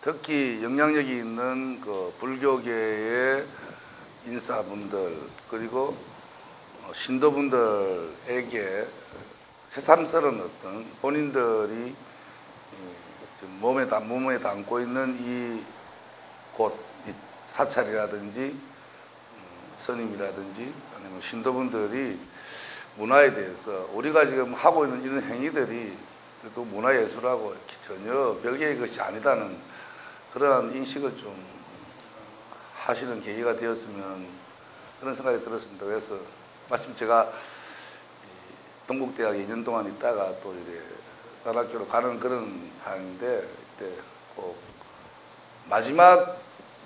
특히 영향력이 있는 그 불교계의 인사분들 그리고 신도분들에게 새삼스러운 어떤 본인들이 몸에 담고 있는 이 곳, 이 사찰이라든지 스님이라든지 아니면 신도분들이 문화에 대해서 우리가 지금 하고 있는 이런 행위들이 그 문화예술하고 전혀 별개의 것이 아니다는 그러한 인식을 좀 하시는 계기가 되었으면 그런 생각이 들었습니다. 그래서 마침 제가 동국대학에 2년 동안 있다가 또 이제 다른 학교로 가는 그런 판인데 이때 꼭 마지막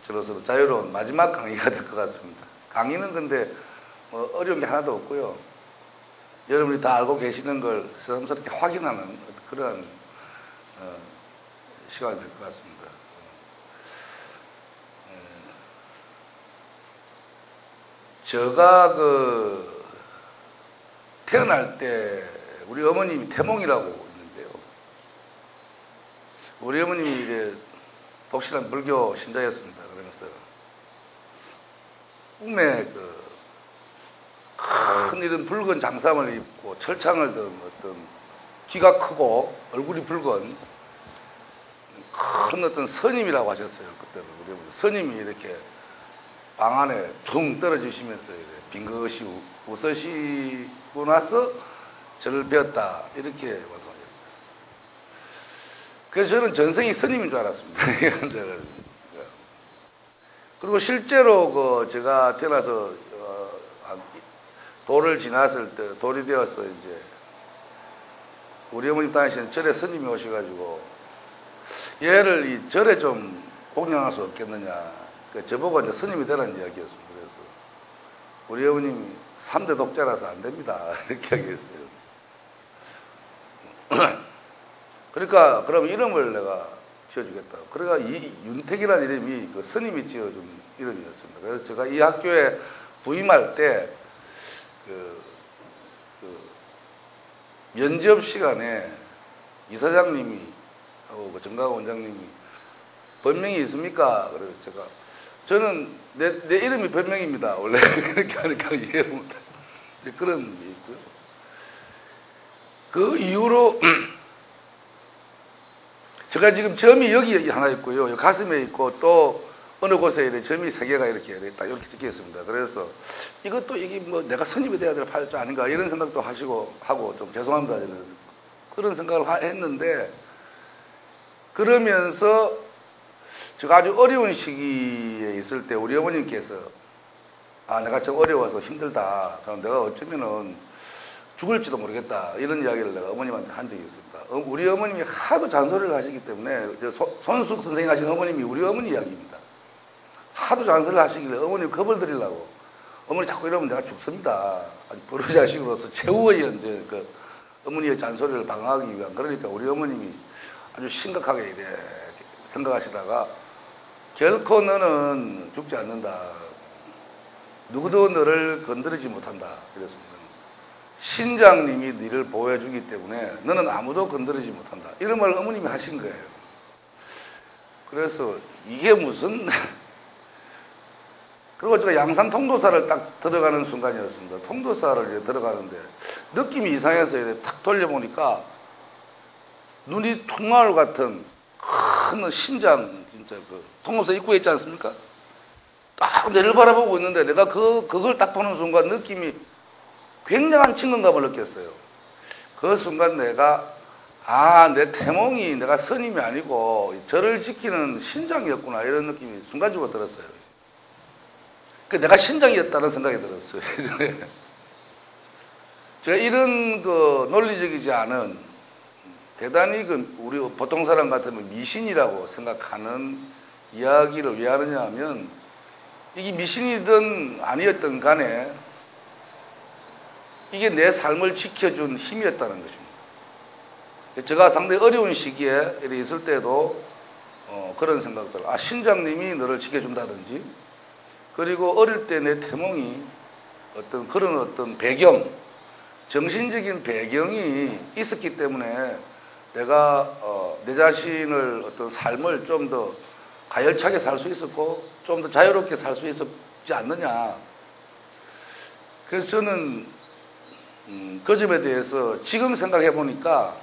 저로서 자유로운 마지막 강의가 될 것 같습니다. 강의는 근데 뭐 어려운 게 하나도 없고요. 여러분이 다 알고 계시는 걸 새삼스럽게 확인하는 그런 시간이 될 것 같습니다. 제가 그 태어날 때 우리 어머님이 태몽이라고 있는데요. 우리 어머님이 이래 독실한 불교 신자였습니다. 그러면서 꿈에 그 큰 이런 붉은 장삼을 입고 철창을 든 어떤 귀가 크고 얼굴이 붉은 큰 어떤 스님이라고 하셨어요. 그때는 우리 어머니 스님이 이렇게 방 안에 퉁 떨어지시면서 빙긋이 웃으시고 나서 저를 배웠다 이렇게 말씀하셨어요. 그래서 저는 전생이 스님인 줄 알았습니다. 그리고 실제로 그 제가 태어나서 돌을 지났을 때 돌이 되어서 이제 우리 어머님 다니시는 절에 스님이 오셔가지고 얘를 이 절에 좀 공양할 수 없겠느냐. 저보고 이제 스님이 되라는 이야기였습니다. 그래서 우리 어머님이 3대 독자라서 안 됩니다. 이렇게 이야기했어요. 그러니까 그럼 이름을 내가 지어주겠다. 그러니까 이 윤택이라는 이름이 그 스님이 지어준 이름이었습니다. 그래서 제가 이 학교에 부임할 때 그 면접 시간에 이사장님이 하고 그 정강 원장님이 법명이 있습니까? 그래서 제가 저는 내 이름이 법명입니다. 원래 이렇게 하니까 이해를 못해. 그런 게 있고요. 그 이후로 제가 지금 점이 여기 하나 있고요. 가슴에 있고 또 어느 곳에 이렇게 점이 3개가 이렇게 딱 이렇게 찍혀 있습니다. 그래서 이것도 이게 뭐 내가 스님이 돼야 될 팔자 아닌가 이런 생각도 하고 좀 죄송합니다. 그런 생각을 했는데 그러면서 제가 아주 어려운 시기에 있을 때 우리 어머님께서 내가 좀 어려워서 힘들다. 그럼 내가 어쩌면은 죽을지도 모르겠다. 이런 이야기를 내가 어머님한테 한 적이 있습니다. 우리 어머님이 하도 잔소리를 하시기 때문에 손숙 선생님 하신 어머님이 우리 어머니 이야기입니다. 하도 잔소리를 하시길래 어머님 겁을 드리려고 어머니 자꾸 이러면 내가 죽습니다. 버르자식으로서 최후의 이제 그 어머니의 잔소리를 방어하기 위한 그러니까 우리 어머님이 아주 심각하게 이래 생각하시다가 결코 너는 죽지 않는다. 누구도 너를 건드리지 못한다. 그랬습니다. 신장님이 너를 보호해 주기 때문에 너는 아무도 건드리지 못한다. 이런 말을 어머님이 하신 거예요. 그래서 이게 무슨 그리고 제가 양산 통도사를 딱 들어가는 순간이었습니다. 통도사를 들어가는데 느낌이 이상해서 이렇게 탁 돌려보니까 눈이 통나무 같은 큰 신장 진짜 그 통도사 입구에 있지 않습니까? 딱 내를 바라보고 있는데 내가 그걸 딱 보는 순간 느낌이 굉장한 친근감을 느꼈어요. 그 순간 내가 내 태몽이 내가 스님이 아니고 저를 지키는 신장이었구나 이런 느낌이 순간적으로 들었어요. 내가 신장이었다는 생각이 들었어요. 제가 이런 그 논리적이지 않은 대단히 그 우리 보통 사람 같으면 미신이라고 생각하는 이야기를 왜 하느냐 하면 이게 미신이든 아니었든 간에 이게 내 삶을 지켜준 힘이었다는 것입니다. 제가 상당히 어려운 시기에 있을 때도 그런 생각들, 신장님이 너를 지켜준다든지 그리고 어릴 때 내 태몽이 어떤 배경, 정신적인 배경이 있었기 때문에 내가 내 자신을 어떤 삶을 좀 더 가열차게 살 수 있었고 좀 더 자유롭게 살 수 있었지 않느냐. 그래서 저는 그 점에 대해서 지금 생각해 보니까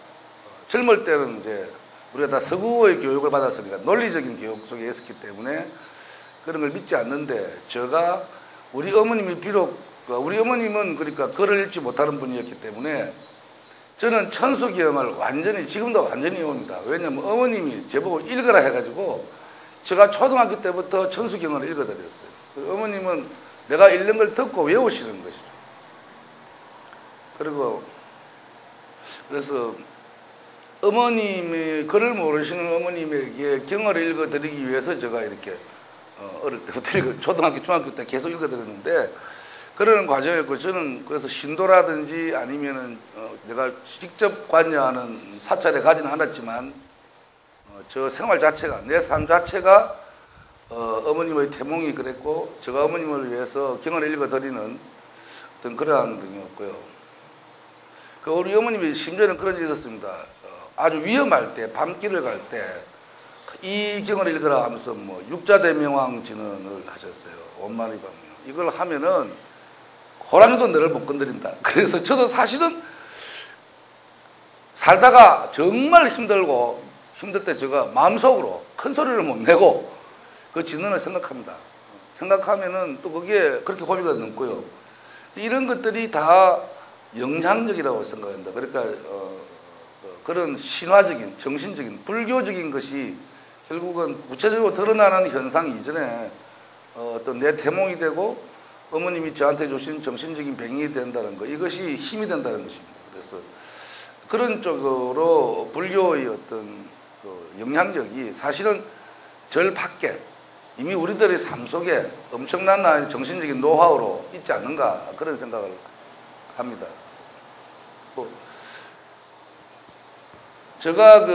젊을 때는 이제 우리가 다 서구의 교육을 받았으니까 논리적인 교육 속에 있었기 때문에 그런 걸 믿지 않는데, 제가 우리 어머님이 비록 우리 어머님은 그러니까 글을 읽지 못하는 분이었기 때문에 저는 천수경을 완전히 지금도 완전히 외웁니다. 왜냐하면 어머님이 제보고 읽으라 해가지고 제가 초등학교 때부터 천수경을 읽어드렸어요. 어머님은 내가 읽는 걸 듣고 외우시는 것이죠. 그리고 그래서 어머님이 글을 모르시는 어머님에게 경을 읽어드리기 위해서 제가 이렇게 어릴 때부터 초등학교 중학교 때 계속 읽어드렸는데, 그런 과정이었고, 저는 그래서 신도라든지 아니면은 내가 직접 관여하는 사찰에 가지는 않았지만 저 생활 자체가, 내 삶 자체가 어머님의 태몽이 그랬고, 제가 어머님을 위해서 경을 읽어드리는 어떤 그러한 등이었고요. 그 우리 어머님이 심지어는 그런 일이 있었습니다. 아주 위험할 때, 밤길을 갈 때 이 경을 읽으라 하면서 뭐 육자대명왕 진언을 하셨어요. 원만히 밤. 이걸 하면은 호랑이도 너를 못 건드린다. 그래서 저도 사실은 살다가 정말 힘들고 힘들 때 제가 마음속으로 큰 소리를 못 내고 그 진언을 생각합니다. 생각하면은 또 그게 그렇게 고비가 넘고요. 이런 것들이 다 영향력이라고 생각합니다. 그러니까 그런 신화적인, 정신적인, 불교적인 것이 결국은 구체적으로 드러나는 현상 이전에 어떤 내 태몽이 되고 어머님이 저한테 주신 정신적인 병이 된다는 거, 이것이 힘이 된다는 것입니다. 그래서 그런 쪽으로 불교의 어떤 그 영향력이 사실은 절 밖에 이미 우리들의 삶 속에 엄청난 정신적인 노하우로 있지 않는가, 그런 생각을 합니다. 제가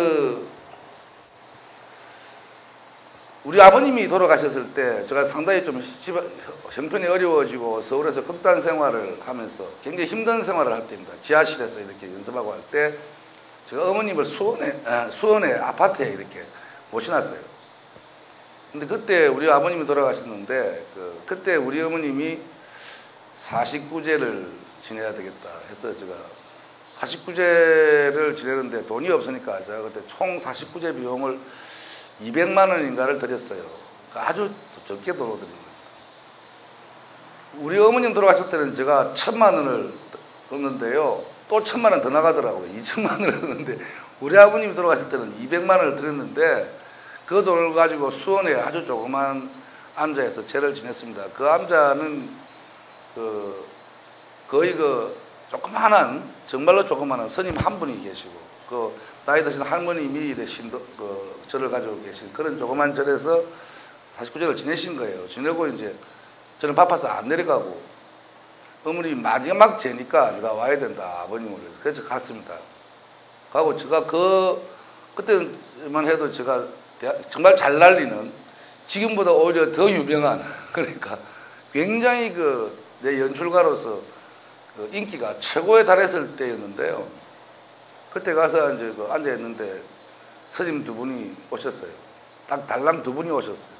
우리 아버님이 돌아가셨을 때 제가 상당히 좀 형편이 어려워지고 서울에서 극단 생활을 하면서 굉장히 힘든 생활을 할 때입니다. 지하실에서 이렇게 연습하고 할 때 제가 어머님을 수원의 아파트에 이렇게 모셔놨어요. 근데 그때 우리 아버님이 돌아가셨는데 그때 우리 어머님이 49제를 지내야 되겠다 해서 제가 49제를 지내는데 돈이 없으니까 제가 그때 총 49제 비용을 200만 원인가를 드렸어요. 아주 적게 돈을 드린 겁니다. 우리 어머님 돌아가실 때는 제가 1,000만 원을 썼는데요. 또 1,000만 원 더 나가더라고요. 2,000만 원을 썼는데 우리 아버님이 돌아가실 때는 200만 원을 드렸는데 그 돈을 가지고 수원에 아주 조그만 암자에서 제를 지냈습니다. 그 암자는 거의 조그만한, 정말로 조그만한 스님 한 분이 계시고 나이 드신 할머님이 절을 가지고 계신 그런 조그만 절에서 49절을 지내신 거예요. 지내고 이제 저는 바빠서 안 내려가고 어머니 마지막 제니까 내가 와야 된다, 아버님을. 그래서 갔습니다. 가고 제가 그때만 해도 제가 정말 잘 날리는, 지금보다 오히려 더 유명한, 그러니까 굉장히 내 연출가로서 인기가 최고에 달했을 때였는데요. 그때 가서 이제 앉아있는데 스님 두 분이 오셨어요. 딱 달랑 두 분이 오셨어요.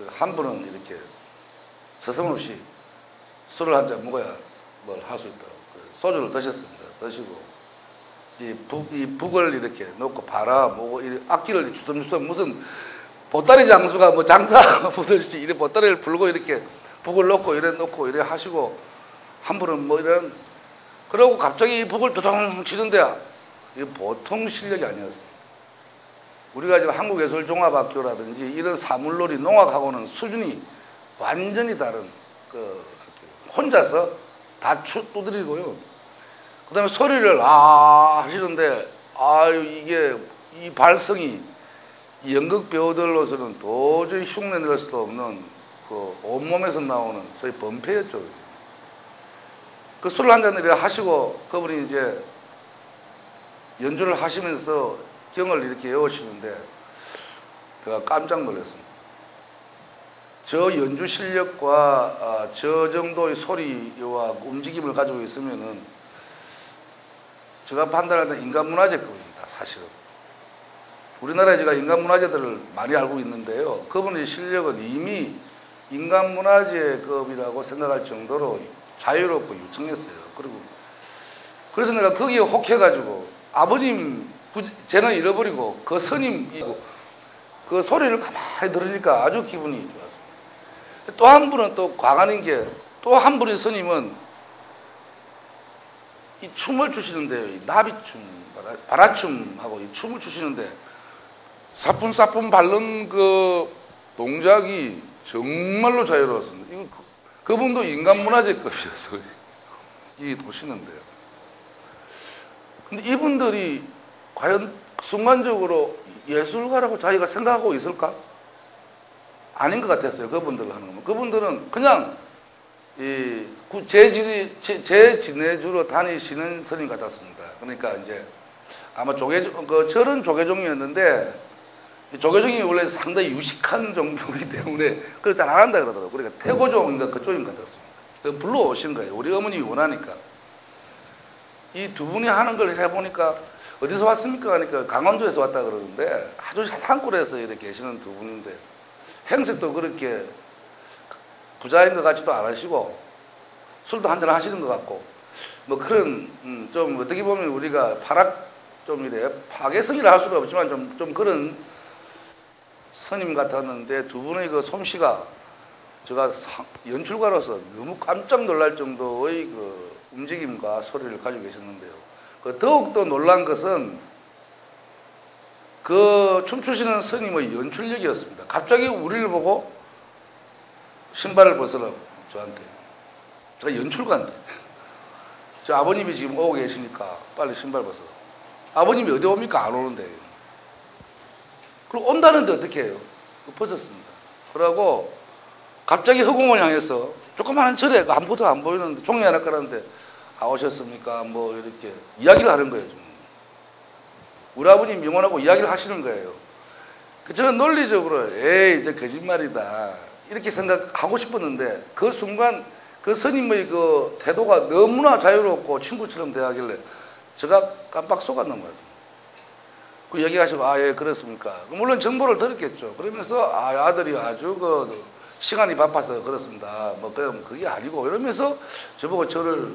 한 분은 이렇게 서슴없이 술을 한 잔 먹어야 뭘 할 수 있다고 소주를 드셨습니다. 드시고 이 북을 이렇게 놓고 바라 뭐고 악기를 주섬주섬 무슨 보따리 장수가 뭐 장사 보듯이 이렇게 보따리를 불고 이렇게 북을 놓고 이래 하시고, 한 분은 뭐 이런, 그러고 갑자기 이 북을 두둥 치는데 이게 보통 실력이 아니었습니다. 우리가 지금 한국예술종합학교라든지 이런 사물놀이 농악하고는 수준이 완전히 다른 혼자서 다 두드리고요. 그 다음에 소리를 하시는데 이게 이 발성이 연극 배우들로서는 도저히 흉내낼 수도 없는 온몸에서 나오는 소위 범패였죠. 그 술을 한 잔을 하시고 그분이 이제 연주를 하시면서 경을 이렇게 외우시는데 제가 깜짝 놀랐습니다. 저 연주 실력과 저 정도의 소리와 움직임을 가지고 있으면은 제가 판단할 때 인간문화재급입니다. 사실은. 우리나라에 제가 인간문화재들을 많이 알고 있는데요. 그분의 실력은 이미 인간문화재급이라고 생각할 정도로 자유롭고 유창했어요. 그리고 그래서 내가 거기에 혹해가지고 아버님 쟤는 잃어버리고 그 스님이고 그 소리를 가만히 들으니까 아주 기분이 좋았습니다. 또 한 분은 또 과간인 게 또 한 분의 스님은 이 춤을 추시는데요. 이 나비춤, 바라춤하고 이 춤을 추시는데 사뿐사뿐 밟는 그 동작이 정말로 자유로웠습니다. 이거 그분도 인간문화재급이어서 이 도시는데요. 근데 이분들이 과연 순간적으로 예술가라고 자기가 생각하고 있을까? 아닌 것 같았어요. 그분들 하는 건. 그분들은 그냥 제 진해주로 다니시는 스님 같았습니다. 그러니까 이제 아마 절은 조계종이었는데 조계종이 원래 상당히 유식한 종교이기 때문에 그걸 잘 안 한다 그러더라고요. 그러니까 태고종인가 그쪽인 것 같았습니다. 불러오신 거예요. 우리 어머님이 원하니까. 이 두 분이 하는 걸 해보니까 어디서 왔습니까? 하니까 강원도에서 왔다 그러는데 아주 산골에서 이렇게 계시는 두 분인데 행색도 그렇게 부자인 것 같지도 않으시고 술도 한잔 하시는 것 같고 뭐 그런 좀 어떻게 보면 우리가 좀 이래 파괴성이라 할 수는 없지만 좀 그런 스님 같았는데 두 분의 그 솜씨가 제가 연출가로서 너무 깜짝 놀랄 정도의 그 움직임과 소리를 가지고 계셨는데요. 더욱더 놀란 것은 그 춤추시는 스님의 연출력이었습니다. 갑자기 우리를 보고 신발을 벗으라고 저한테. 제가 연출가인데. 저 아버님이 지금 오고 계시니까 빨리 신발 벗어. 아버님이 어디 옵니까? 안 오는데. 그리고 온다는데 어떻게 해요? 벗었습니다. 그러고 갑자기 허공을 향해서 조그마한 절에 아무것도 안 보이는데 종이 하나 깔았는데 오셨습니까? 뭐 이렇게 이야기를 하는 거예요. 좀. 우리 아버님 영원하고 이야기를 하시는 거예요. 저는 논리적으로 에이 이제 거짓말이다 이렇게 생각하고 싶었는데 그 순간 그 스님의 그 태도가 너무나 자유롭고 친구처럼 대하길래 제가 깜빡 속았는 거예요. 그 얘기하시고 예 그렇습니까? 물론 정보를 들었겠죠. 그러면서 아들이 아주 그 시간이 바빠서 그렇습니다. 뭐 그게 아니고 이러면서 저보고 저를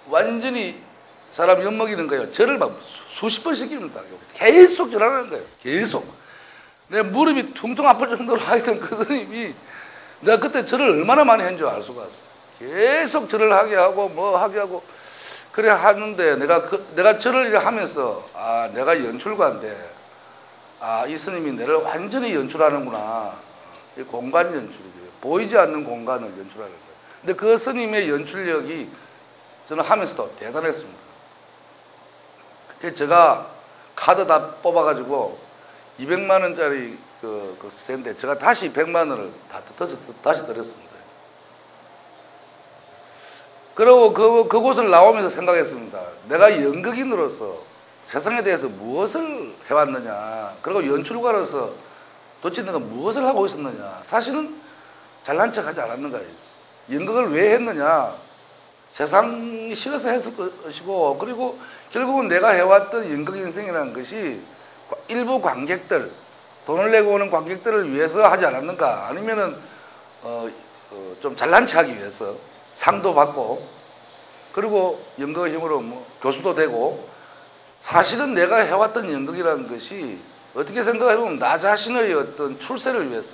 완전히 사람 엿먹이는 거예요. 저를 막 수십 번 시킵니다. 계속 절하는 거예요. 계속. 내 무릎이 퉁퉁 아플 정도로 하던 그 스님이 내가 그때 절을 얼마나 많이 한 줄 알 수가 없어요. 계속 절을 하게 하고 뭐 하게 하고 그래 하는데 내가 절을 하면서 내가 연출가인데 이 스님이 내를 완전히 연출하는구나. 이 공간 연출이에요. 보이지 않는 공간을 연출하는 거예요. 근데 그 스님의 연출력이 저는 하면서도 대단했습니다. 그래서 제가 카드 다 뽑아가지고 200만 원짜리 그 세인데 제가 다시 100만 원을 다시 드렸습니다. 그리고 그곳을 나오면서 생각했습니다. 내가 연극인으로서 세상에 대해서 무엇을 해왔느냐. 그리고 연출가로서 도대체 내가 무엇을 하고 있었느냐. 사실은 잘난 척하지 않았는가. 연극을 왜 했느냐. 세상이 싫어서 했을 것이고 그리고 결국은 내가 해왔던 연극 인생이라는 것이 일부 관객들, 돈을 내고 오는 관객들을 위해서 하지 않았는가. 아니면은 좀 잘난 척하기 위해서 상도 받고 그리고 연극의 힘으로 뭐 교수도 되고 사실은 내가 해왔던 연극이라는 것이 어떻게 생각해보면 나 자신의 어떤 출세를 위해서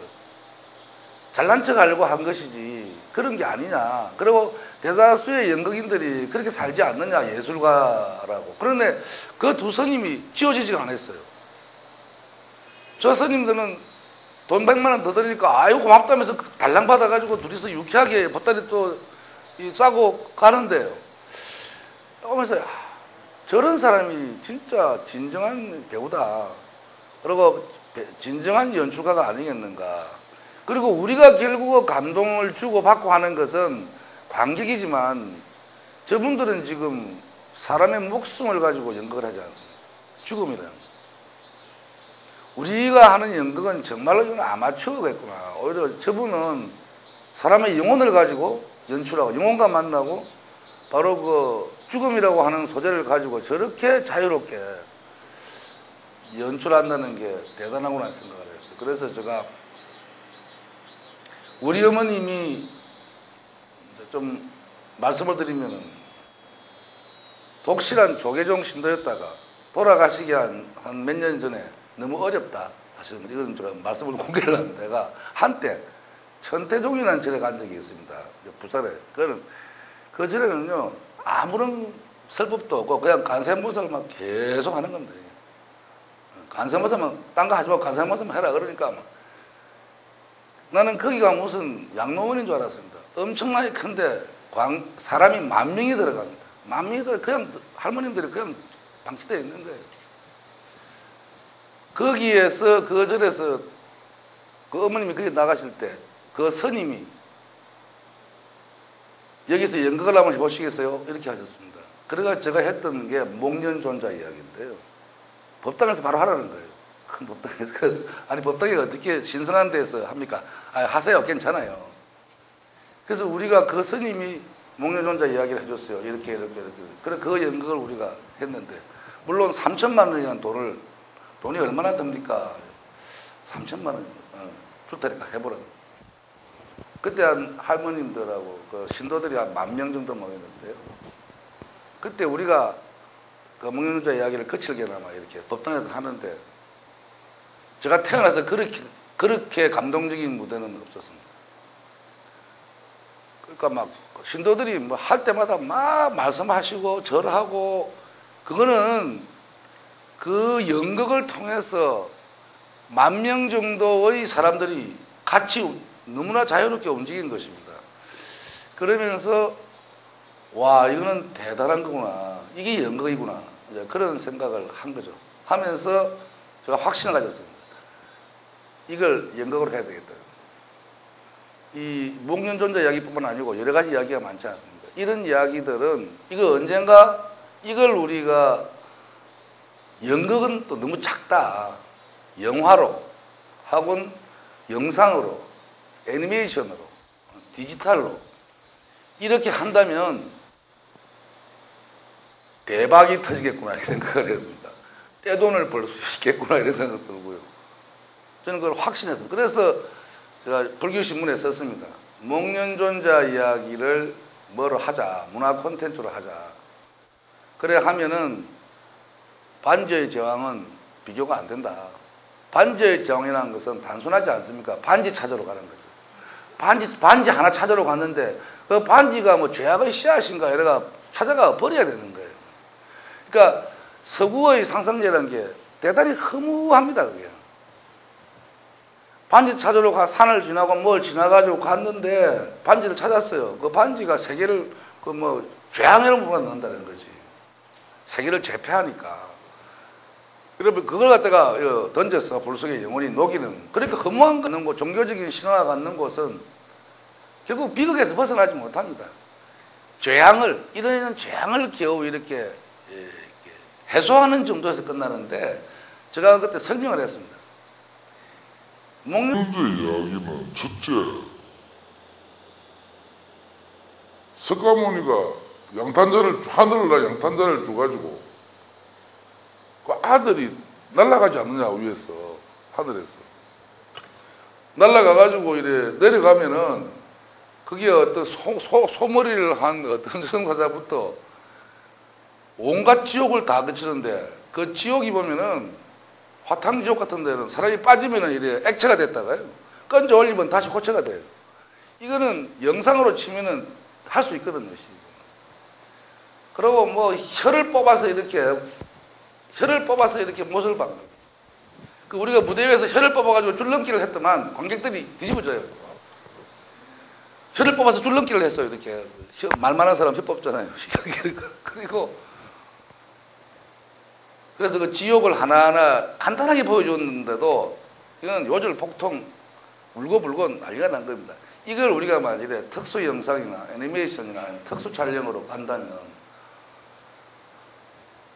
잘난 척 하려고 한 것이지 그런 게 아니냐. 그리고 대다수의 연극인들이 그렇게 살지 않느냐 예술가라고. 그런데 그 두 스님이 지워지지가 않았어요. 저 스님들은 돈 100만 원 더 드리니까 아유 고맙다면서 달랑 받아가지고 둘이서 유쾌하게 보따리 또 싸고 가는데요. 오면서 저런 사람이 진짜 진정한 배우다. 그리고 진정한 연출가가 아니겠는가. 그리고 우리가 결국 감동을 주고 받고 하는 것은 관객이지만 저분들은 지금 사람의 목숨을 가지고 연극을 하지 않습니다. 죽음이라는. 우리가 하는 연극은 정말로 아마추어겠구나. 오히려 저분은 사람의 영혼을 가지고 연출하고 영혼과 만나고 바로 그 죽음이라고 하는 소재를 가지고 저렇게 자유롭게 연출한다는 게 대단하구나 생각을 했어요. 그래서 제가 우리 어머님이 좀 말씀을 드리면은 독실한 조계종 신도였다가 돌아가시기 한 몇 년 전에 너무 어렵다. 사실은 이건 제가 말씀을 공개를 하면 내가 한때 천태종이라는 절에 간 적이 있습니다. 부산에. 그 절에는요, 아무런 설법도 없고 그냥 관세음보살만 계속 하는 겁니다. 관세음보살만, 딴 거 하지 말고 관세음보살만 해라. 그러니까 나는 거기가 무슨 양로원인 줄 알았습니다. 엄청나게 큰데 사람이 10,000명이 들어갑니다. 10,000명이 그냥 할머님들이 그냥 방치되어 있는 거예요. 거기에서 그 절에서 그 어머님이 거기 나가실 때 그 스님이 여기서 연극을 한번 해보시겠어요? 이렇게 하셨습니다. 그래가 제가 했던 게 목련존자 이야기인데요. 법당에서 바로 하라는 거예요. 큰 법당에서. 그래서 아니 법당이 어떻게 신선한 데서 합니까? 아니, 하세요. 괜찮아요. 그래서 우리가 그 스님이 목련존자 이야기를 해줬어요. 이렇게. 그래 그 연극을 우리가 했는데 물론 3,000만 원이라는 돈이 얼마나 듭니까? 3,000만 원 줄 테니까 해보라. 그때 한 할머님들하고 그 신도들이 한 10,000명 정도 모였는데요. 그때 우리가 그 목련존자 이야기를 거칠게나마 이렇게 법당에서 하는데 제가 태어나서 그렇게 감동적인 무대는 없었습니다. 그러니까 막 신도들이 뭐 할 때마다 막 말씀하시고 절하고 그거는 그 연극을 통해서 10,000명 정도의 사람들이 같이 너무나 자유롭게 움직인 것입니다. 그러면서 와 이거는 대단한 거구나. 이게 연극이구나. 이제 그런 생각을 한 거죠. 하면서 제가 확신을 가졌습니다. 이걸 연극으로 해야 되겠다. 이 목련존자 이야기뿐만 아니고 여러 가지 이야기가 많지 않습니까? 이런 이야기들은 이거 언젠가 이걸 우리가 연극은 또 너무 작다. 영화로 혹은 영상으로 애니메이션으로 디지털로 이렇게 한다면 대박이 터지겠구나 이런 생각을 했습니다. 떼돈을 벌 수 있겠구나 이런 생각 들고요. 저는 그걸 확신했습니다. 그래서 제가 불교신문에 썼습니다. 목련존자 이야기를 뭐로 하자. 문화 콘텐츠로 하자. 그래 하면은 반지의 제왕은 비교가 안 된다. 반지의 제왕이라는 것은 단순하지 않습니까? 반지 찾으러 가는 거죠. 반지 하나 찾으러 갔는데 그 반지가 뭐 죄악의 씨앗인가 이래가 찾아가 버려야 되는 거예요. 그러니까 서구의 상상력이라는 게 대단히 허무합니다. 그게. 반지 찾으러 산을 지나고 뭘 지나가지고 갔는데 반지를 찾았어요. 그 반지가 세계를 그 뭐 죄악으로 몰아넣는다는 거지. 세계를 제패하니까. 그러면 그걸 갖다가 던져서 불 속에 영원히 녹이는 그러니까 허무한 거는 뭐 종교적인 신화가 갖는 곳은 결국 비극에서 벗어나지 못합니다. 이런 죄악을 겨우 이렇게 해소하는 정도에서 끝나는데 제가 그때 설명을 했습니다. 목련존자 이야기는 첫째, 석가모니가 하늘을 양탄자를 줘가지고 그 아들이 날아가지 않느냐 위에서 하늘에서 날아가가지고 이래 내려가면은 그게 어떤 소머리를 한 어떤 성사자부터 온갖 지옥을 다 거치는데 그 지옥이 보면은 화탕지옥 같은 데는 사람이 빠지면은 이래 액체가 됐다가요. 건져 올리면 다시 고체가 돼요. 이거는 영상으로 치면은 할 수 있거든요. 그리고 뭐 혀를 뽑아서 이렇게 못을 박는. 그 우리가 무대 위에서 혀를 뽑아가지고 줄넘기를 했더만 관객들이 뒤집어져요. 혀를 뽑아서 줄넘기를 했어요. 이렇게 말 많은 사람 혀 뽑잖아요. 그리고 그래서 그 지옥을 하나하나 간단하게 보여줬는데도 이건 요절 폭통 울고불고 난리가 난 겁니다. 이걸 우리가 만일에 특수 영상이나 애니메이션이나 특수 촬영으로 간다면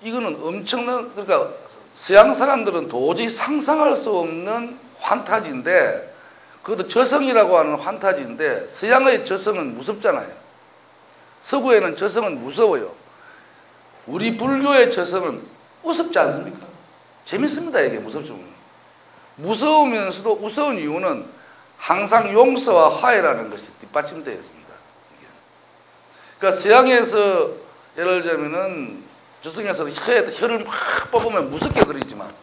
이거는 엄청난, 그러니까 서양 사람들은 도저히 상상할 수 없는 환타지인데 그것도 저성이라고 하는 환타지인데 서양의 저성은 무섭잖아요. 서구에는 저성은 무서워요. 우리 불교의 처성은 우습지 않습니까? 재밌습니다. 이게 무섭죠. 무서우면서도 무서운 이유는 항상 용서와 화해라는 것이 뒷받침되어 있습니다. 그러니까 서양에서 예를 들자면은 저승에서 혀를 막 뽑으면 무섭게 그리지만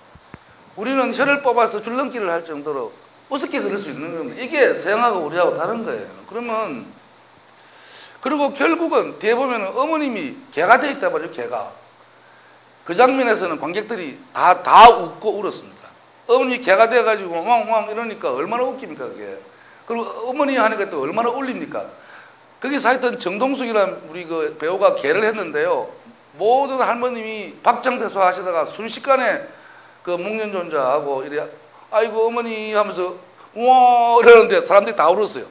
우리는 혀를 뽑아서 줄넘기를 할 정도로 우습게 그릴 수 있는 겁니다. 이게 서양하고 우리하고 다른 거예요. 그러면 그리고 결국은 뒤에 보면 어머님이 개가 되어 있단 말이에요. 개가. 그 장면에서는 관객들이 다 웃고 울었습니다. 어머님이 개가 돼가지고 왕왕 이러니까 얼마나 웃깁니까 그게. 그리고 어머니 하니까 또 얼마나 울립니까. 거기서 하여튼 정동숙이라는 우리 그 배우가 개를 했는데요. 모든 할머님이 박장대소 하시다가 순식간에 그 목련존자하고 이래 아이고 어머니 하면서 우와 이러는데 사람들이 다 울었어요.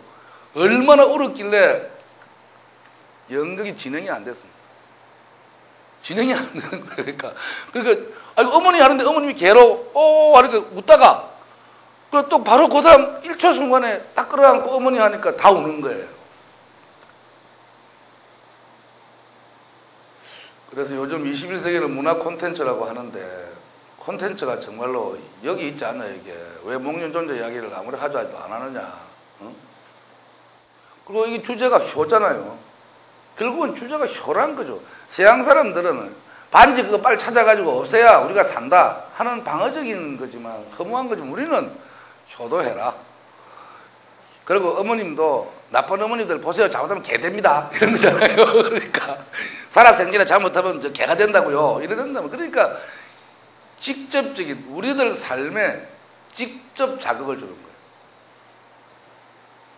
얼마나 울었길래 연극이 진행이 안 됐습니다. 진행이 안 되는 거예요. 그러니까 아이고 어머니 하는데 어머님이 개로 오 하니까 웃다가 그리고 또 바로 그 다음 1초 순간에 딱 끌어안고 어머니 하니까 다 우는 거예요. 그래서 요즘 21세기는 문화 콘텐츠라고 하는데 콘텐츠가 정말로 여기 있지 않나요 이게. 왜 목련존재 이야기를 아무리 하자 해도 안 하느냐. 어? 그리고 이게 주제가 효잖아요. 결국은 주제가 효란 거죠. 서양 사람들은 반지 그거 빨리 찾아가지고 없애야 우리가 산다 하는 방어적인 거지만 허무한 거지만 우리는 효도해라. 그리고 어머님도 나쁜 어머니들 보세요. 잘못하면 개 됩니다. 이런 거잖아요. 그러니까 살아생전에 잘못하면 저 개가 된다고요. 이래 된다면 그러니까 직접적인 우리들 삶에 직접 자극을 주는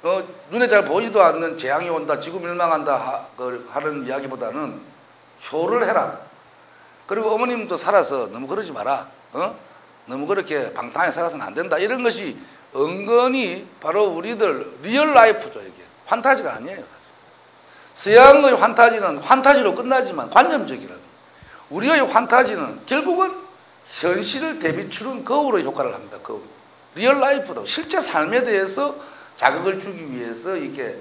거예요. 눈에 잘 보이지도 않는 재앙이 온다, 지구 멸망한다 하는 이야기보다는 효를 해라. 그리고 어머님도 살아서 너무 그러지 마라. 너무 그렇게 방탕하게 살아서는 안 된다. 이런 것이 은근히 바로 우리들 리얼 라이프죠. 이게 판타지가 아니에요. 서양의 판타지는 판타지로 끝나지만 관념적이라는 우리의 판타지는 결국은 현실을 대비추는 거울의 효과를 합니다. 거울. 리얼 라이프도 실제 삶에 대해서 자극을 주기 위해서 이렇게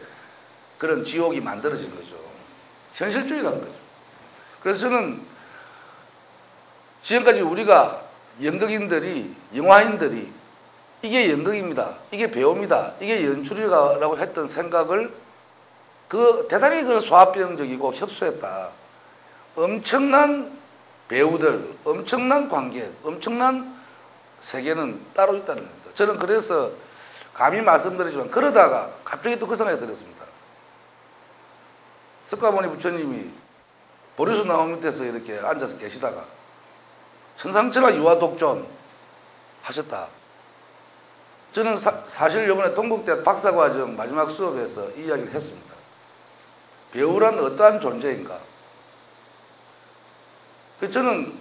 그런 지옥이 만들어진 거죠. 현실주의라는 거죠. 그래서 저는 지금까지 우리가 연극인들이 영화인들이 이게 연극입니다. 이게 배우입니다. 이게 연출이라고 했던 생각을 대단히 그런 소화병적이고 협소했다. 엄청난 배우들, 엄청난 관객, 엄청난 세계는 따로 있다는 겁니다. 저는 그래서 감히 말씀드리지만 그러다가 갑자기 또 그 생각이 들었습니다. 석가모니 부처님이 보리수 나무 밑에서 이렇게 앉아서 계시다가 천상천하 유아독존 하셨다. 저는 사실 이번에 동국대 박사과정 마지막 수업에서 이 이야기를 했습니다. 배우란 어떠한 존재인가? 저는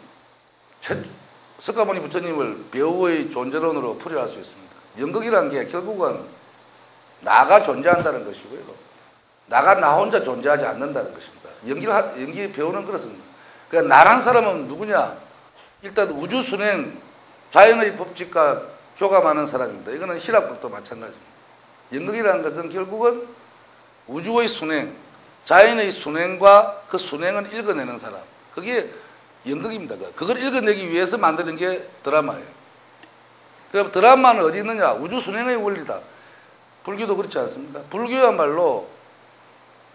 석가모니 부처님을 배우의 존재론으로 풀이할 수 있습니다. 연극이라는 게 결국은 나가 존재한다는 것이고요. 나가 나 혼자 존재하지 않는다는 것입니다. 연기 배우는 그렇습니다. 그러니까 나란 사람은 누구냐? 일단 우주순행, 자연의 법칙과 교감하는 사람입니다. 이거는 신학극도 마찬가지입니다. 연극이라는 것은 결국은 우주의 순행, 자연의 순행과 그 순행을 읽어내는 사람. 그게 연극입니다. 그걸 읽어내기 위해서 만드는 게 드라마예요. 그럼 드라마는 어디 있느냐? 우주 순행의 원리다. 불교도 그렇지 않습니까? 불교야말로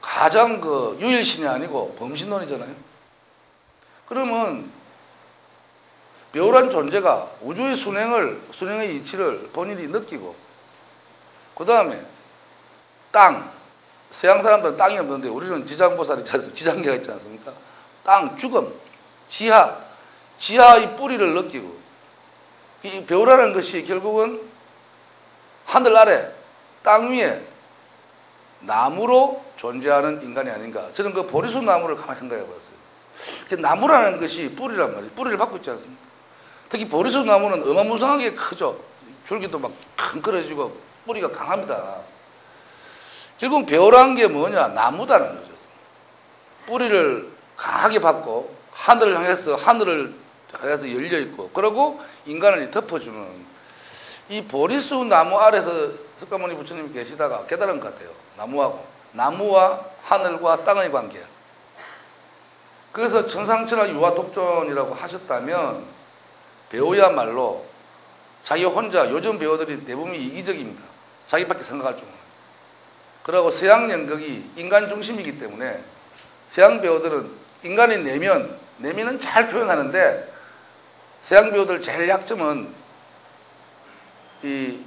가장 유일신이 아니고 범신론이잖아요. 그러면 배우란 존재가 우주의 순행의 이치를 본인이 느끼고, 그 다음에 땅, 서양 사람들은 땅이 없는데 우리는 지장보살이 지장계가 있지 않습니까? 땅, 죽음, 지하의 뿌리를 느끼고, 이 배우라는 것이 결국은 하늘 아래, 땅 위에 나무로 존재하는 인간이 아닌가. 저는 그 보리수 나무를 가만히 생각해 봤어요. 나무라는 것이 뿌리란 말이에요. 뿌리를 받고 있지 않습니까? 특히 보리수 나무는 어마무상하게 크죠. 줄기도 막 큰 뿌리가 강합니다. 결국 배우라는 게 뭐냐? 나무다는 거죠. 뿌리를 강하게 받고 하늘을 향해서 열려 있고, 그리고 인간을 덮어주는 이 보리수 나무 아래서 석가모니 부처님이 계시다가 깨달은 것 같아요. 나무와 하늘과 땅의 관계. 그래서 천상천하 유아독존이라고 하셨다면 배우야말로 자기 혼자, 요즘 배우들이 대부분 이기적입니다. 자기밖에 생각할 줄 모르는. 그리고 서양 연극이 인간 중심이기 때문에 서양 배우들은 인간의 내면은 잘 표현하는데 서양 배우들 제일 약점은 이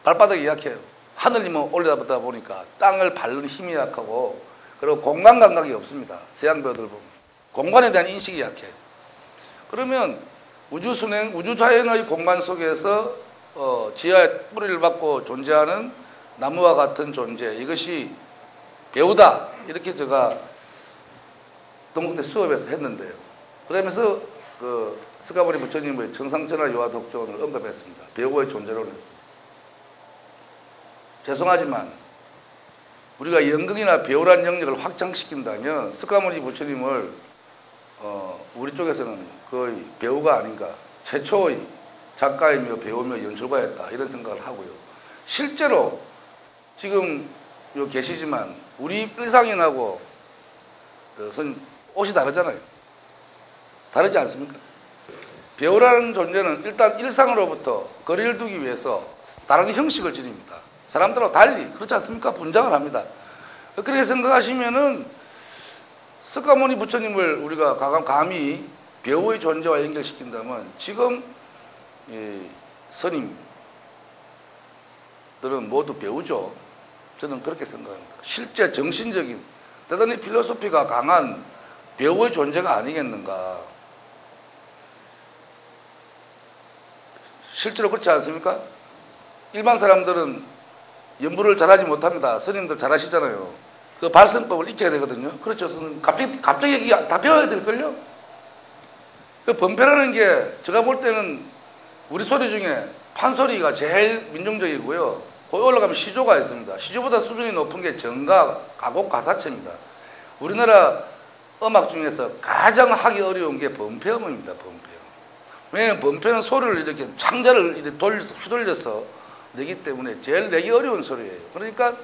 발바닥이 약해요. 하늘님은 올려다보다 보니까 땅을 밟는 힘이 약하고 그리고 공간 감각이 없습니다. 서양 배우들 보면. 공간에 대한 인식이 약해요. 그러면 우주순행, 우주자연의 공간 속에서 지하에 뿌리를 받고 존재하는 나무와 같은 존재, 이것이 배우다. 이렇게 제가 동국대 수업에서 했는데요. 그러면서 스가모니 부처님의 천상천하 유아독존을 언급했습니다. 배우의 존재론을 했습니다. 죄송하지만 우리가 연극이나 배우란 영역을 확장시킨다면 스가모니 부처님을 우리 쪽에서는 거의 배우가 아닌가, 최초의 작가이며 배우며 연출가였다 이런 생각을 하고요. 실제로 지금 요 계시지만 우리 일상인하고 옷이 다르잖아요. 다르지 않습니까? 배우라는 존재는 일단 일상으로부터 거리를 두기 위해서 다른 형식을 지닙니다. 사람들하고 달리 그렇지 않습니까? 분장을 합니다. 그렇게 생각하시면은 석가모니 부처님을 우리가 감히 배우의 존재와 연결시킨다면 지금 스님들은 모두 배우죠. 저는 그렇게 생각합니다. 실제 정신적인 대단히 필로소피가 강한 배우의 존재가 아니겠는가. 실제로 그렇지 않습니까? 일반 사람들은 연부를 잘하지 못합니다. 스님들 잘하시잖아요. 그 발성법을 익혀야 되거든요. 그렇죠. 갑자기 다 배워야 될걸요? 그 번패라는 게 제가 볼 때는 우리 소리 중에 판소리가 제일 민중적이고요. 거기 올라가면 시조가 있습니다. 시조보다 수준이 높은 게 정가, 가곡, 가사체입니다. 우리나라 음악 중에서 가장 하기 어려운 게 번패음입니다. 번패음. 왜냐하면 번패는 소리를 이렇게 창자를 이렇게 휘돌려서 내기 때문에 제일 내기 어려운 소리예요. 그러니까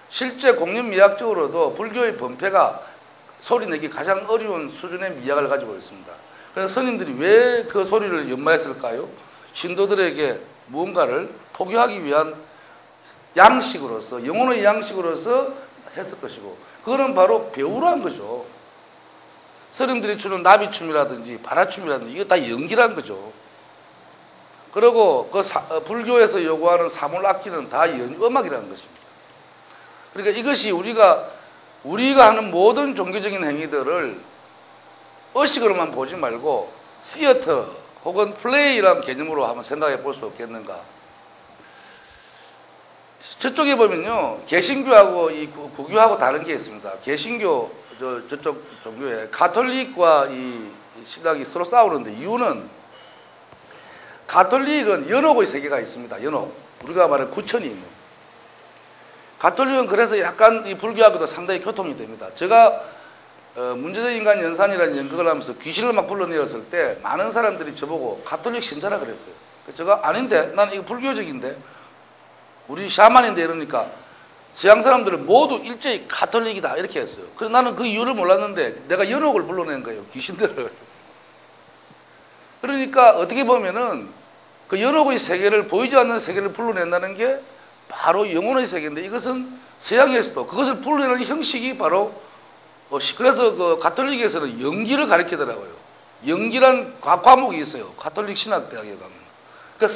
실제 공연미학적으로도 불교의 번패가 소리 내기 가장 어려운 수준의 미학을 가지고 있습니다. 그래서 스님들이 왜 그 소리를 연마했을까요? 신도들에게 무언가를 포교하기 위한 양식으로서, 영혼의 양식으로서 했을 것이고, 그거는 바로 배우란 거죠. 스님들이 추는 나비춤이라든지 바라춤이라든지 이거 다 연기란 거죠. 그리고 그 불교에서 요구하는 사물악기는 다 음악이라는 것입니다. 그러니까 이것이 우리가 하는 모든 종교적인 행위들을 의식으로만 보지 말고 시어터 혹은 플레이라는 개념으로 한번 생각해 볼 수 없겠는가. 저쪽에 보면요, 개신교하고 이 구교하고 다른 게 있습니다. 개신교 저쪽 종교에 가톨릭과 이 신학이 서로 싸우는데, 이유는 가톨릭은 연옥의 세계가 있습니다. 연옥. 우리가 말하는 구천이 있는. 가톨릭은 그래서 약간 이 불교하고도 상당히 교통이 됩니다. 제가 문제적 인간 연산이라는 연극을 하면서 귀신을 막 불러내었을 때 많은 사람들이 저보고 가톨릭 신자라 그랬어요. 제가 아닌데, 나는 이거 불교적인데, 우리 샤만인데 이러니까 서양 사람들은 모두 일제히 가톨릭이다 이렇게 했어요. 그래서 나는 그 이유를 몰랐는데 내가 연옥을 불러낸 거예요. 귀신들을. 그러니까 어떻게 보면은 그 연옥의 세계를, 보이지 않는 세계를 불러낸다는 게 바로 영혼의 세계인데, 이것은 서양에서도 그것을 불러내는 형식이 바로 그래서 그 가톨릭에서는 연기를 가르치더라고요. 연기란 과목이 있어요. 가톨릭 신학대학에 가면. 그러니까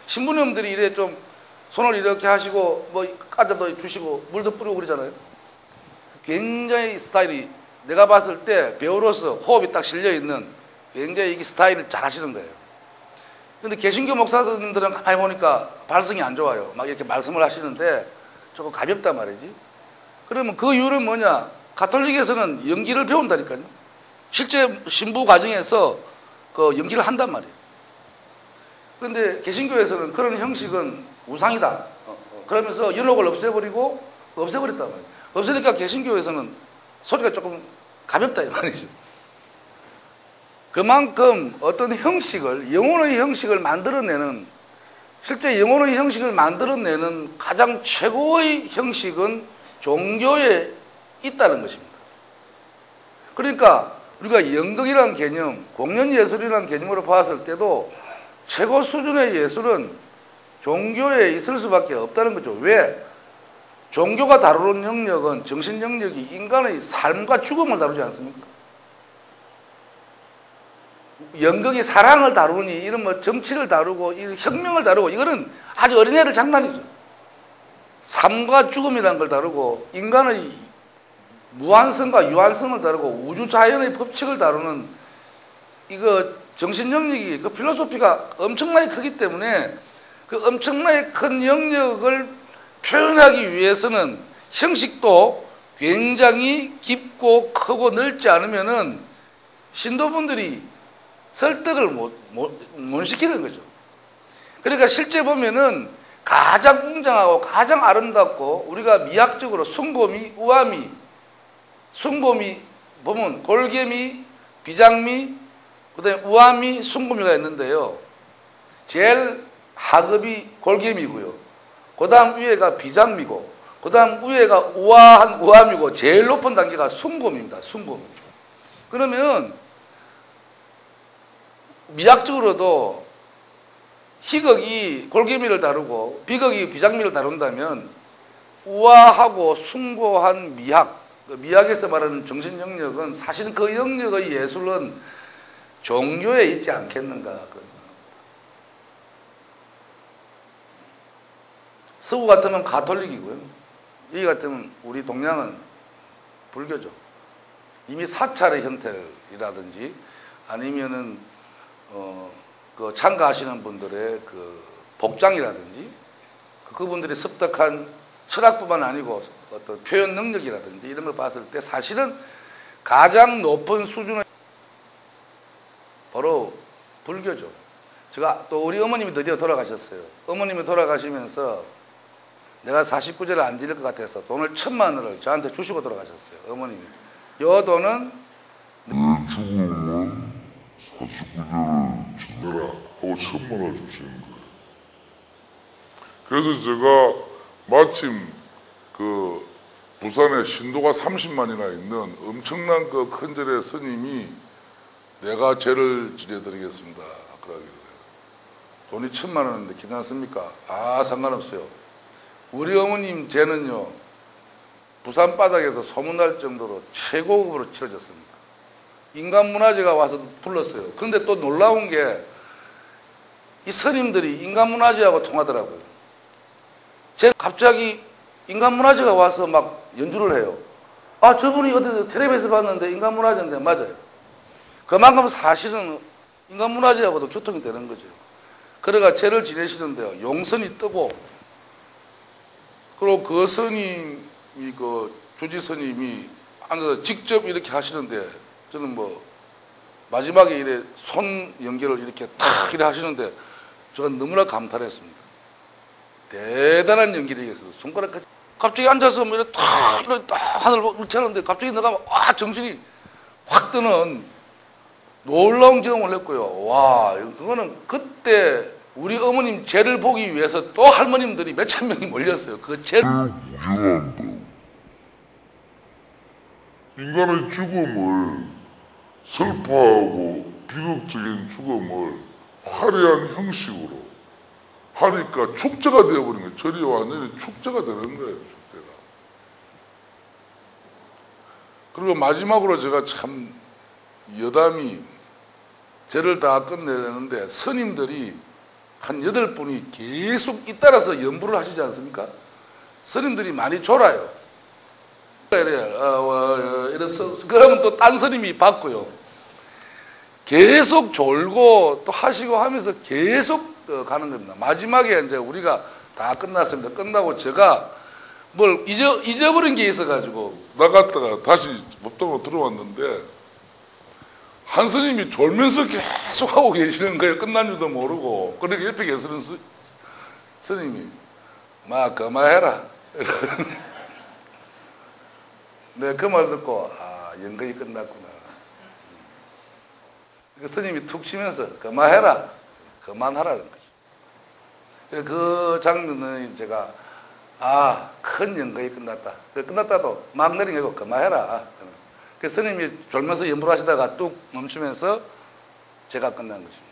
신부님들이 이래 좀 손을 이렇게 하시고 뭐 과자도 주시고 물도 뿌리고 그러잖아요. 굉장히 스타일이, 내가 봤을 때 배우로서 호흡이 딱 실려있는 굉장히 이 스타일을 잘 하시는 거예요. 근데 개신교 목사님들은 가만히 보니까 발성이 안 좋아요. 막 이렇게 말씀을 하시는데 조금 가볍단 말이지. 그러면 그 이유는 뭐냐? 가톨릭에서는 연기를 배운다니까요. 실제 신부 과정에서 그 연기를 한단 말이에요. 그런데 개신교에서는 그런 형식은 우상이다. 그러면서 연옥을 없애버렸단 말이에요. 없애니까 개신교에서는 소리가 조금 가볍다 이 말이죠. 그만큼 어떤 형식을, 영혼의 형식을 만들어내는, 실제 영혼의 형식을 만들어내는 가장 최고의 형식은 종교에 있다는 것입니다. 그러니까 우리가 연극이라는 개념, 공연예술이라는 개념으로 봤을 때도 최고 수준의 예술은 종교에 있을 수밖에 없다는 거죠. 왜? 종교가 다루는 영역은 정신 영역이 인간의 삶과 죽음을 다루지 않습니까? 연극이 사랑을 다루니 이런 뭐 정치를 다루고 혁명을 다루고 이거는 아주 어린애들 장난이죠. 삶과 죽음이라는 걸 다루고 인간의 무한성과 유한성을 다루고 우주 자연의 법칙을 다루는 이거 정신 영역이 그 필로소피가 엄청나게 크기 때문에 그 엄청나게 큰 영역을 표현하기 위해서는 형식도 굉장히 깊고 크고 넓지 않으면은 신도분들이 설득을 못 시키는 거죠. 그러니까 실제 보면은 가장 웅장하고 가장 아름답고 우리가 미학적으로 숭고미, 우아미, 숭고미 보면 골개미, 비장미, 그다음에 우아미, 숭고미가 있는데요. 제일 하급이 골개미고요. 그다음 위에가 비장미고, 그다음 위에가 우아한 우아미고, 제일 높은 단계가 숭고미입니다. 숭고미. 그러면 미학적으로도 희극이 골개미를 다루고 비극이 비장미를 다룬다면 우아하고 숭고한 미학, 미학에서 말하는 정신 영역은 사실 그 영역의 예술은 종교에 있지 않겠는가. 서구 같으면 가톨릭이고요. 여기 같으면 우리 동양은 불교죠. 이미 사찰의 형태라든지 아니면은 그 참가하시는 분들의 그 복장이라든지 그분들이 습득한 철학뿐만 아니고 어떤 표현 능력이라든지 이런 걸 봤을 때 사실은 가장 높은 수준의 바로 불교죠. 제가 또 우리 어머님이 드디어 돌아가셨어요. 어머님이 돌아가시면서 내가 49제를 안 지낼 것 같아서 돈을 1,000만 원을 저한테 주시고 돌아가셨어요. 어머님이. 요 돈은 내 죽음은 49제를 지내라 하고 1,000만 원을 주시는 거예요. 그래서 제가 마침 그 부산에 신도가 30만이나 있는 엄청난 그 큰 절의 스님이 내가 죄를 지내드리겠습니다. 그러길래 돈이 1,000만 원인데 괜찮습니까? 아, 상관없어요. 우리 어머님 죄는요 부산 바닥에서 소문날 정도로 최고급으로 치러졌습니다. 인간문화재가 와서 불렀어요. 그런데 또 놀라운 게 이 스님들이 인간문화재하고 통하더라고요. 제가 갑자기 인간문화재가 와서 막 연주를 해요. 아, 저분이 어디 텔레비에서 봤는데 인간문화재인데 맞아요. 그만큼 사실은 인간문화재하고도 교통이 되는 거죠. 그래가 죄를 지내시는데요. 용선이 뜨고 그리고 그 스님이 그 주지 스님이 앉아서 직접 이렇게 하시는데 저는 뭐 마지막에 이래 손 연결을 이렇게 탁 이래 하시는데 저는 너무나 감탄했습니다. 대단한 연기력이었어요. 손가락까지 갑자기 앉아서 뭐 이렇게 탁 하늘을 이렇게 하는데 갑자기 내가 와 정신이 확 드는 놀라운 경험을 했고요. 와, 그거는 그때 우리 어머님 죄를 보기 위해서 또 할머님들이 몇천 명이 몰렸어요. 그 죄를 구경한다. 인간의 죽음을 슬퍼하고 비극적인 죽음을 화려한 형식으로 하니까 축제가 되어버린 거예요. 절이 완전히 축제가 되는 거예요. 축제가. 그리고 마지막으로 제가 참 여담이 죄를 다 끝내는데 스님들이 한 8분이 계속 잇따라서 연부를 하시지 않습니까? 스님들이 많이 졸아요. 이래서 그러면 또 딴 스님이 받고요. 계속 졸고 또 하시고 하면서 계속 가는 겁니다. 마지막에 이제 우리가 다 끝났습니다. 끝나고 제가 뭘 잊어버린 게 있어가지고 나갔다가 다시 법당으로 들어왔는데 한 스님이 졸면서 계속 하고 계시는 거예요. 끝난 줄도 모르고. 그러니까 옆에 계시는 스님이 마 그만해라. 내가 그 말 듣고 아, 연극이 끝났구나. 그 스님이 툭 치면서 그만해라. 그만하라는 거죠. 그 장면은 제가 아, 큰 연극이 끝났다. 끝났다도 막 내린 게 아니고 그만해라. 그 스님이 졸면서 염불하시다가 뚝 멈추면서 제가 끝난 것입니다.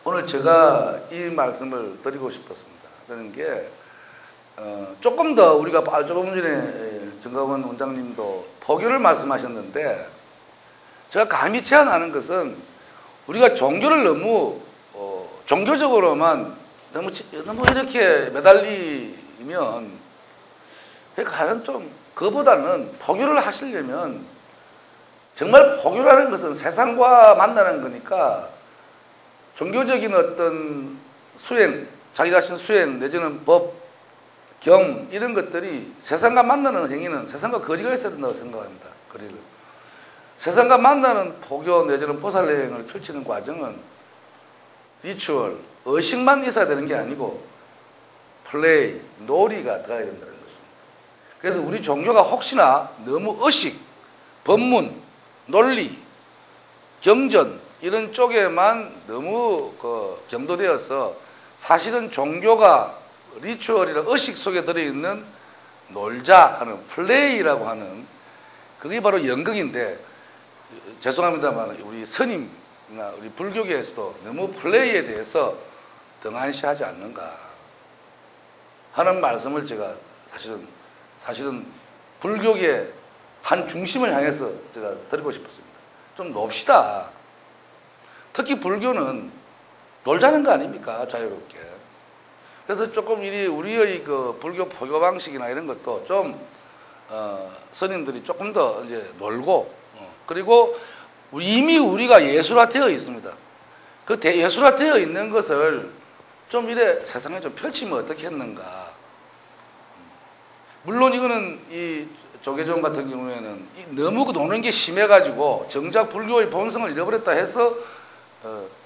오늘 제가 이 말씀을 드리고 싶었습니다. 그런 게 조금 더 우리가 조금 전에 정가원 원장님도 포교를 말씀하셨는데 제가 감히 제안하는 것은 우리가 종교를 너무 종교적으로만 너무 이렇게 매달리면 가장 좀 그보다는 포교를 하시려면 정말 포교라는 것은 세상과 만나는 거니까 종교적인 어떤 수행, 자기 자신 수행 내지는 법, 경 이런 것들이 세상과 만나는 행위는 세상과 거리가 있어야 된다고 생각합니다. 거리를. 세상과 만나는 포교 내지는 보살행을 펼치는 과정은 리추얼, 의식만 있어야 되는 게 아니고 플레이, 놀이가 들어가야 된다는 것입니다. 그래서 우리 종교가 혹시나 너무 의식, 법문, 논리, 경전 이런 쪽에만 너무 경도되어서 사실은 종교가 리추얼이나 의식 속에 들어있는 놀자 하는 플레이라고 하는 그게 바로 연극인데 죄송합니다만 우리 스님이나 우리 불교계에서도 너무 플레이에 대해서 등한시하지 않는가 하는 말씀을 제가 사실은 불교계 한 중심을 향해서 제가 드리고 싶었습니다. 좀 놉시다. 특히 불교는 놀자는 거 아닙니까? 자유롭게. 그래서 조금 우리의 그 불교 포교 방식이나 이런 것도 좀 스님들이 조금 더 이제 놀고 그리고 이미 우리가 예술화되어 있습니다. 그 예술화되어 있는 것을 좀 이래 세상에 좀 펼치면 어떻겠는가. 물론 이거는 이 조계종 같은 경우에는 너무 노는 게 심해가지고 정작 불교의 본성을 잃어버렸다 해서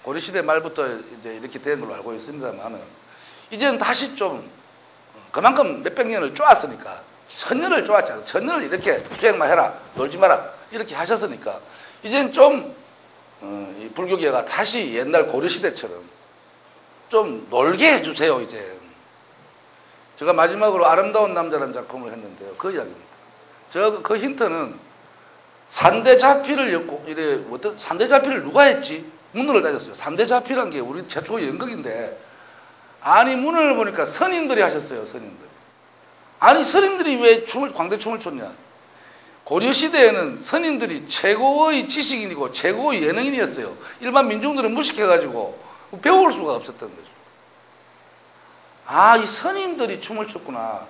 고려시대 말부터 이제 이렇게 된 걸로 알고 있습니다만은 이제는 다시 좀 그만큼 몇백 년을 쪼았으니까 천년을 쪼았잖아요. 천년을 이렇게 수행만 해라, 놀지 마라 이렇게 하셨으니까 이제는 좀 이 불교계가 다시 옛날 고려시대처럼 좀 놀게 해주세요. 이제 제가 마지막으로 아름다운 남자라는 작품을 했는데요. 그 이야기입니다. 그 힌트는 산대자필을 산대자필을 누가 했지? 문을 따졌어요. 산대자필한 게 우리 최초 연극인데 아니 문을 보니까 선인들이 하셨어요. 선인들. 아니 선인들이 왜 광대춤을 췄냐? 고려시대에는 선인들이 최고의 지식인이고 최고의 예능인이었어요. 일반 민중들은 무식해가지고 배울 수가 없었던 거죠. 아, 이 선임들이 춤을 췄구나.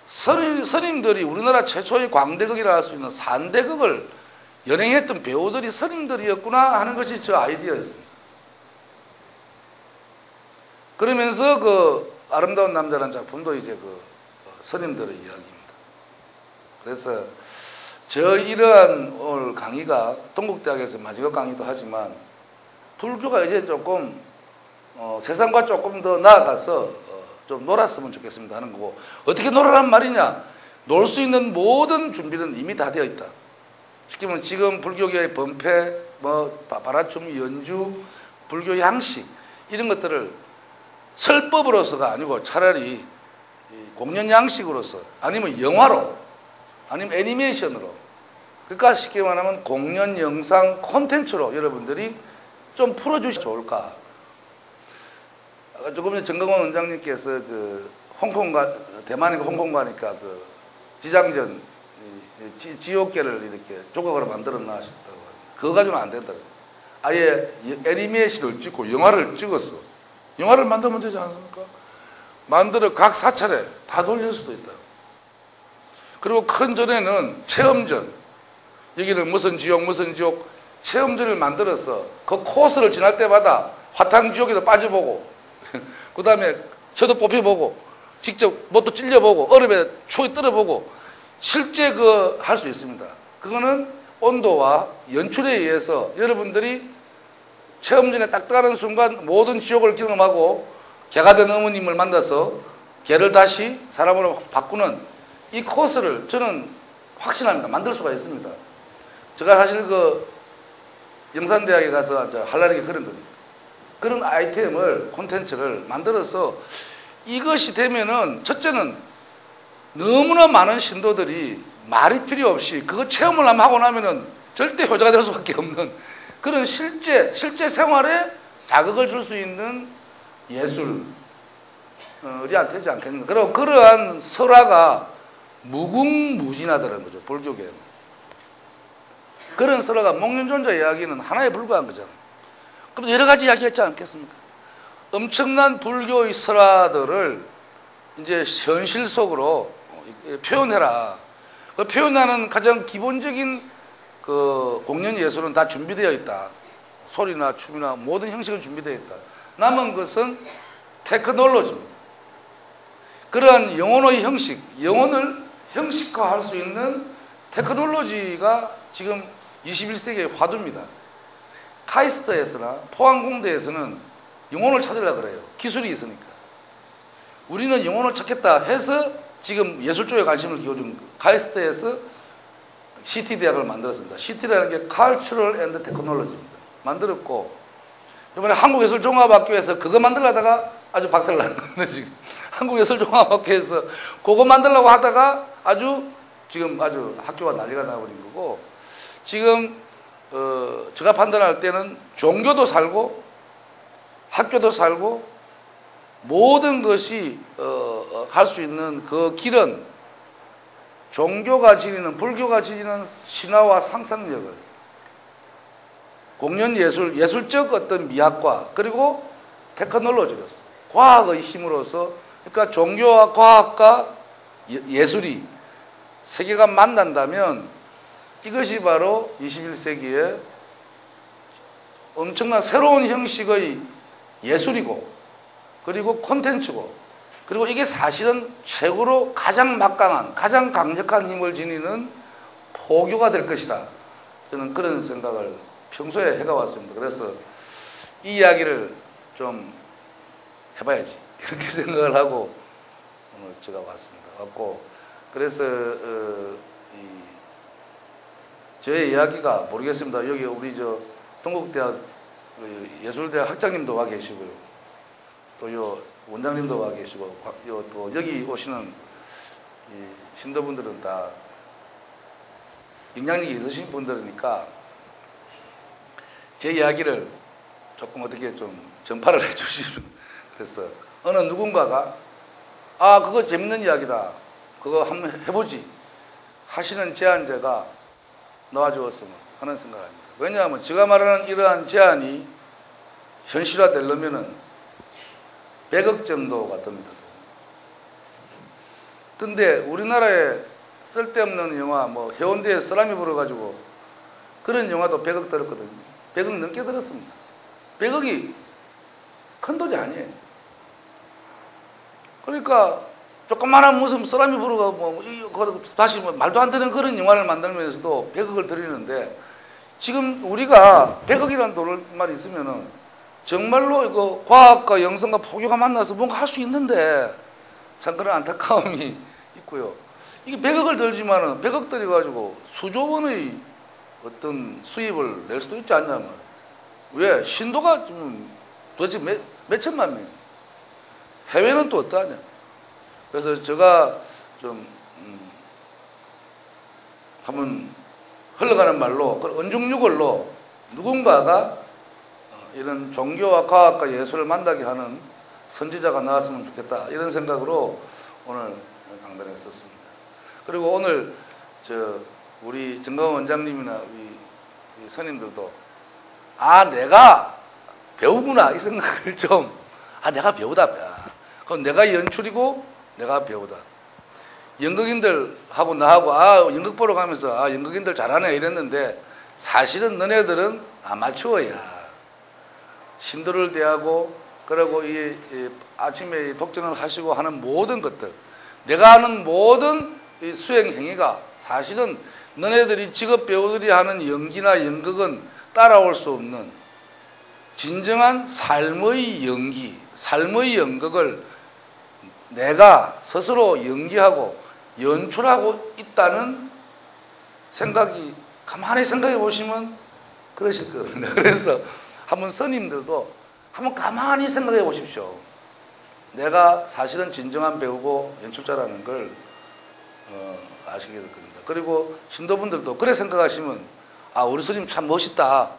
선임들이 우리나라 최초의 광대극이라 할 수 있는 산대극을 연행했던 배우들이 선임들이었구나 하는 것이 저 아이디어였습니다. 그러면서 그 아름다운 남자라는 작품도 이제 그 선임들의 이야기입니다. 그래서 이러한 오늘 강의가 동국대학에서 마지막 강의도 하지만 불교가 이제 조금 세상과 조금 더 나아가서 좀 놀았으면 좋겠습니다 하는 거고 어떻게 놀아란 말이냐? 놀 수 있는 모든 준비는 이미 다 되어 있다. 쉽게 말하면 지금 불교계의 번패, 바라춤, 연주, 불교 양식 이런 것들을 설법으로서가 아니고 차라리 공연 양식으로서 아니면 영화로 아니면 애니메이션으로 그러니까 쉽게 말하면 공연 영상 콘텐츠로 여러분들이 좀 풀어주시면 좋을까. 조금 전에 정강원 원장님께서 그 대만이고 홍콩 가니까 그 지장전 지옥계를 이렇게 조각으로 만들어 놨다고 그거 가지고는 안 된다고. 아예 애니메이션을 찍고 영화를 찍었어. 영화를 만들면 되지 않습니까? 만들어 각 사찰에 다 돌릴 수도 있다. 그리고 큰 전에는 체험전, 여기는 무슨 지옥 체험전을 만들어서 그 코스를 지날 때마다 화탕지옥에도 빠져보고 그 다음에 혀도 뽑혀보고 직접 못도 찔려보고 얼음에 추위 떨어보고 실제 할 수 있습니다. 그거는 온도와 연출에 의해서 여러분들이 체험전에 딱 들어가는 순간 모든 지옥을 경험하고 개가 된 어머님을 만나서 개를 다시 사람으로 바꾸는 이 코스를 저는 확신합니다. 만들 수가 있습니다. 제가 사실 그 영산대학에 가서 할랄하게 그런 겁니다. 그런 아이템을 콘텐츠를 만들어서 이것이 되면은 첫째는 너무나 많은 신도들이 말이 필요 없이 그거 체험을 한번 하고 나면은 절대 효자가 될 수밖에 없는 그런 실제 생활에 자극을 줄 수 있는 예술이 안 되지 않겠는가. 그리고 그러한 설화가 무궁무진하다는 거죠, 불교계는. 그런 설화가 목련존자 이야기는 하나에 불과한 거잖아요. 그럼 여러 가지 이야기했지 않겠습니까? 엄청난 불교의 설화들을 이제 현실 속으로 표현해라. 그 표현하는 가장 기본적인 그 공연 예술은 다 준비되어 있다. 소리나 춤이나 모든 형식은 준비되어 있다. 남은 것은 테크놀로지입니다. 그러한 영혼의 형식, 영혼을 형식화할 수 있는 테크놀로지가 지금 21세기의 화두입니다. 카이스트에서나 포항공대에서는 영혼을 찾으려고 그래요. 기술이 있으니까. 우리는 영혼을 찾겠다 해서 지금 예술 쪽에 관심을 기울인 카이스트에서 CT대학을 만들었습니다. CT라는 게 Cultural and Technology입니다. 만들었고 이번에 한국예술종합학교에서 그거 만들려다가 아주 박살을 났는데 지금 한국예술종합학교에서 그거 만들려고 하다가 지금 아주 학교가 난리가 나버린 거고 지금 제가 판단할 때는 종교도 살고 학교도 살고 모든 것이 할 수 있는 그 길은 종교가 지니는 불교가 지니는 신화와 상상력을 공연 예술적 어떤 미학과 그리고 테크놀로지로서 과학의 힘으로서 그러니까 종교와 과학과 예술이 세계가 만난다면 이것이 바로 21세기의 엄청난 새로운 형식의 예술이고 그리고 콘텐츠고 그리고 이게 사실은 최고로 가장 막강한 가장 강력한 힘을 지니는 포교가 될 것이다. 저는 그런 생각을 평소에 해가 왔습니다. 그래서 이 이야기를 좀 해봐야지 이렇게 생각을 하고 오늘 제가 왔습니다. 왔고 그래서 저의 이야기가 모르겠습니다. 여기 우리 동국대학 예술대학 학장님도 와 계시고요. 또 원장님도 와 계시고 또 여기 오시는 신도분들은 다 영향력이 있으신 분들이니까 제 이야기를 조금 어떻게 좀 전파를 해주시면 그래서 어느 누군가가 그거 재밌는 이야기다 그거 한번 해보지 하시는 제안자가 나와주었으면 하는 생각입니다. 왜냐하면 제가 말하는 이러한 제안이 현실화되려면은 100억 정도가 듭니다. 근데 우리나라에 쓸데없는 영화 해운대에 쓰라미 불어가지고 그런 영화도 100억 들었거든요. 100억 넘게 들었습니다. 100억이 큰 돈이 아니에요. 그러니까 조그마한 무슨 쓰라미 불어가 다시 말도 안 되는 그런 영화를 만들면서도 100억을 들이는데 지금 우리가 100억이라는 돈만 있으면은 정말로 이거 과학과 영성과 포교가 만나서 뭔가 할 수 있는데 참 그런 안타까움이 있고요. 이게 100억을 들지만은 100억 들여가지고 수조 원의 어떤 수입을 낼 수도 있지 않냐면 왜 신도가 좀 도대체 몇 천만 명 해외는 또 어떠하냐. 그래서 제가 좀 한번 흘러가는 말로 언중유골로 누군가가 이런 종교와 과학과 예술을 만나게 하는 선지자가 나왔으면 좋겠다 이런 생각으로 오늘 강단에 섰습니다. 그리고 오늘 우리 정강원 원장님이나 우리 선임들도 내가 배우구나 이 생각을 좀 내가 배우다 그럼 내가 연출이고 내가 배우다. 연극인들하고 나하고 연극 보러 가면서 연극인들 잘하네 이랬는데 사실은 너네들은 아마추어야. 신도를 대하고 그리고 이 아침에 독전을 하시고 하는 모든 것들 내가 하는 모든 이 수행 행위가 사실은 너네들이 직업 배우들이 하는 연기나 연극은 따라올 수 없는 진정한 삶의 연기, 삶의 연극을 내가 스스로 연기하고 연출하고 있다는 생각이 가만히 생각해 보시면 그러실 겁니다. 그래서 한번 선임들도 한번 가만히 생각해 보십시오. 내가 사실은 진정한 배우고 연출자라는 걸 아시게 될 겁니다. 그리고 신도분들도 그래 생각하시면 아 우리 스님 참 멋있다.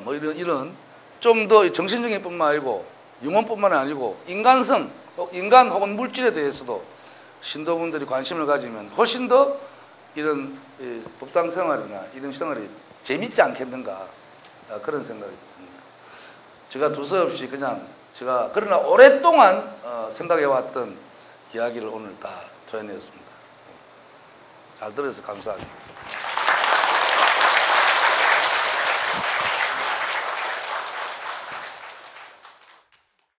뭐 이런 좀 더 정신적인 뿐만 아니고 영혼뿐만 아니고 인간성, 인간 혹은 물질에 대해서도 신도분들이 관심을 가지면 훨씬 더 이런 법당 생활이나 이런 생활이 재밌지 않겠는가 그런 생각이 듭니다. 제가 두서없이 그냥 제가 그러나 오랫동안 생각해왔던 이야기를 오늘 다 토해냈습니다. 잘 들어서 감사합니다.